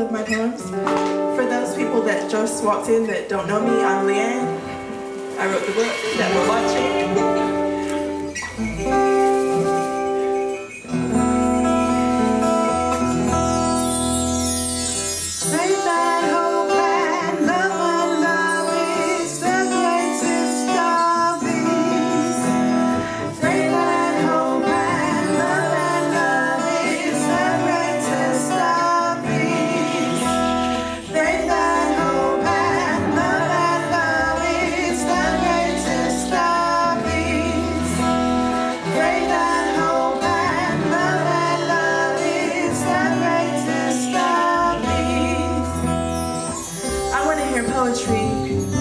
of my poems. For those people that just walked in that don't know me, I'm Leanne. I wrote the book that we're watching.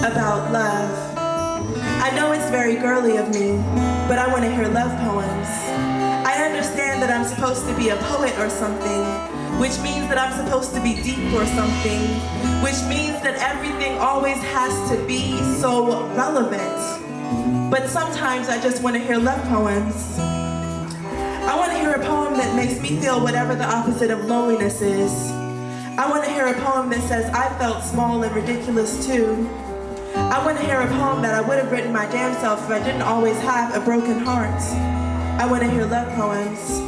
About love. I know it's very girly of me, but I want to hear love poems. I understand that I'm supposed to be a poet or something, which means that I'm supposed to be deep or something, which means that everything always has to be so relevant. But sometimes I just want to hear love poems. I want to hear a poem that makes me feel whatever the opposite of loneliness is. I want to hear a poem that says I felt small and ridiculous too. I want to hear a poem that I would have written my damn self if I didn't always have a broken heart. I want to hear love poems.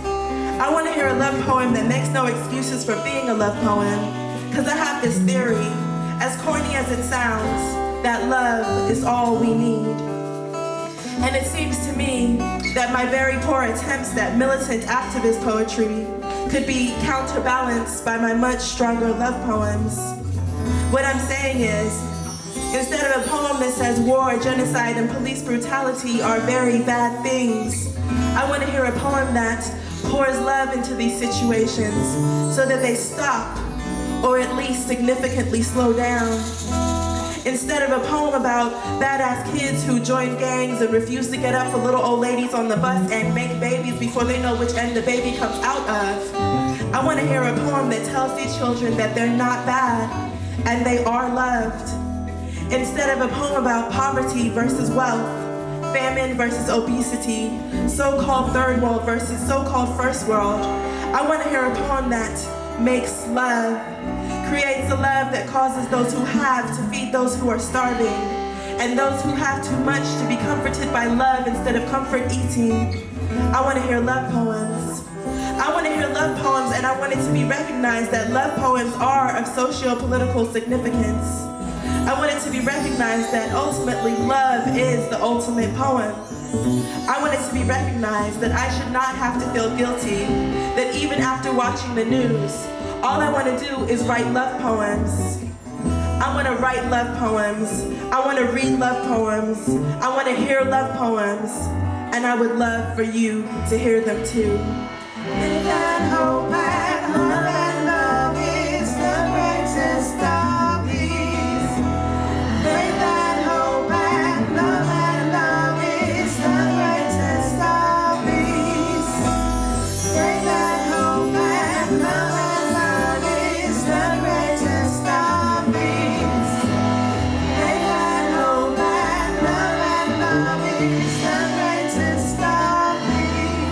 I want to hear a love poem that makes no excuses for being a love poem, because I have this theory, as corny as it sounds, that love is all we need. And it seems to me that my very poor attempts at militant activist poetry could be counterbalanced by my much stronger love poems. What I'm saying is, instead of a poem that says war, genocide, and police brutality are very bad things, I want to hear a poem that pours love into these situations so that they stop, or at least significantly slow down. Instead of a poem about badass kids who join gangs and refuse to get up for little old ladies on the bus and make babies before they know which end the baby comes out of, I want to hear a poem that tells these children that they're not bad and they are loved. Instead of a poem about poverty versus wealth, famine versus obesity, so-called third world versus so-called first world, I want to hear a poem that makes love, creates a love that causes those who have to feed those who are starving, and those who have too much to be comforted by love instead of comfort eating. I want to hear love poems. I want to hear love poems, and I want it to be recognized that love poems are of socio-political significance. I want it to be recognized that ultimately love is the ultimate poem. I want it to be recognized that I should not have to feel guilty, that even after watching the news, all I want to do is write love poems. I want to write love poems. I want to read love poems. I want to hear love poems. And I would love for you to hear them too. Live and hope and love, and love is the greatest of these. Live and hope and love is the greatest of these. Live and hope and love is the greatest of these. Live and hope and love is the greatest of these.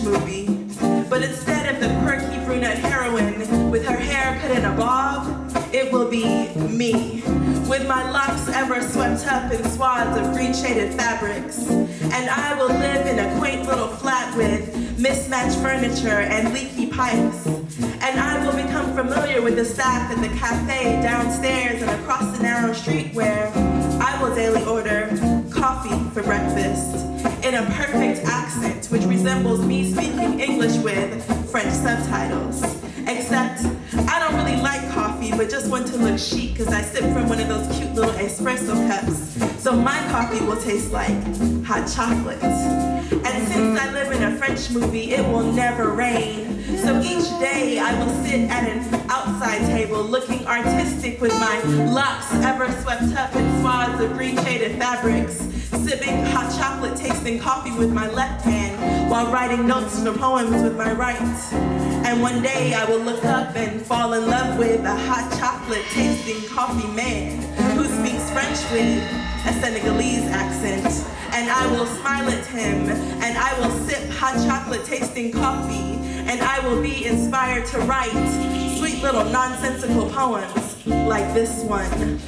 Movie, but instead of the quirky brunette heroine with her hair cut in a bob, it will be me, with my locks ever swept up in swaths of green shaded fabrics, and I will live in a quaint little flat with mismatched furniture and leaky pipes, and I will become familiar with the staff at the cafe downstairs and across the narrow street where I will daily order coffee for breakfast. in a perfect accent, which resembles me speaking English with French subtitles. Except, I don't really like coffee, but just want to look chic because I sip from one of those cute little espresso cups. So my coffee will taste like hot chocolate. And since I live in a French movie, it will never rain. So each day I will sit at an outside table looking artistic with my locks ever swept up in swaths of green shaded fabrics, sipping hot chocolate tasting coffee with my left hand while writing notes for poems with my right. And one day I will look up and fall in love with a hot chocolate tasting coffee man who speaks French with a Senegalese accent. And I will smile at him, and I will sip hot chocolate tasting coffee, and I will be inspired to write sweet little nonsensical poems like this one.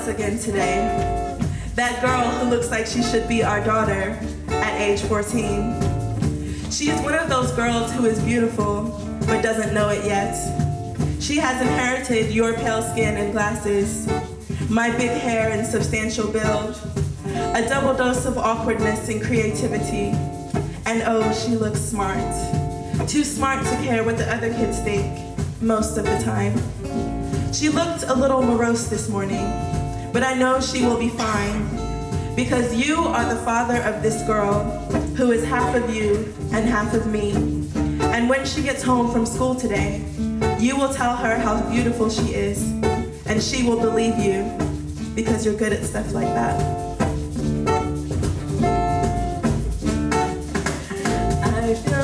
Again today. That girl who looks like she should be our daughter at age 14. She is one of those girls who is beautiful but doesn't know it yet. She has inherited your pale skin and glasses, my big hair and substantial build, a double dose of awkwardness and creativity, and oh, she looks smart. Too smart to care what the other kids think most of the time. She looked a little morose this morning, but I know she will be fine, because you are the father of this girl who is half of you and half of me. And when she gets home from school today, you will tell her how beautiful she is, and she will believe you, because you're good at stuff like that. I feel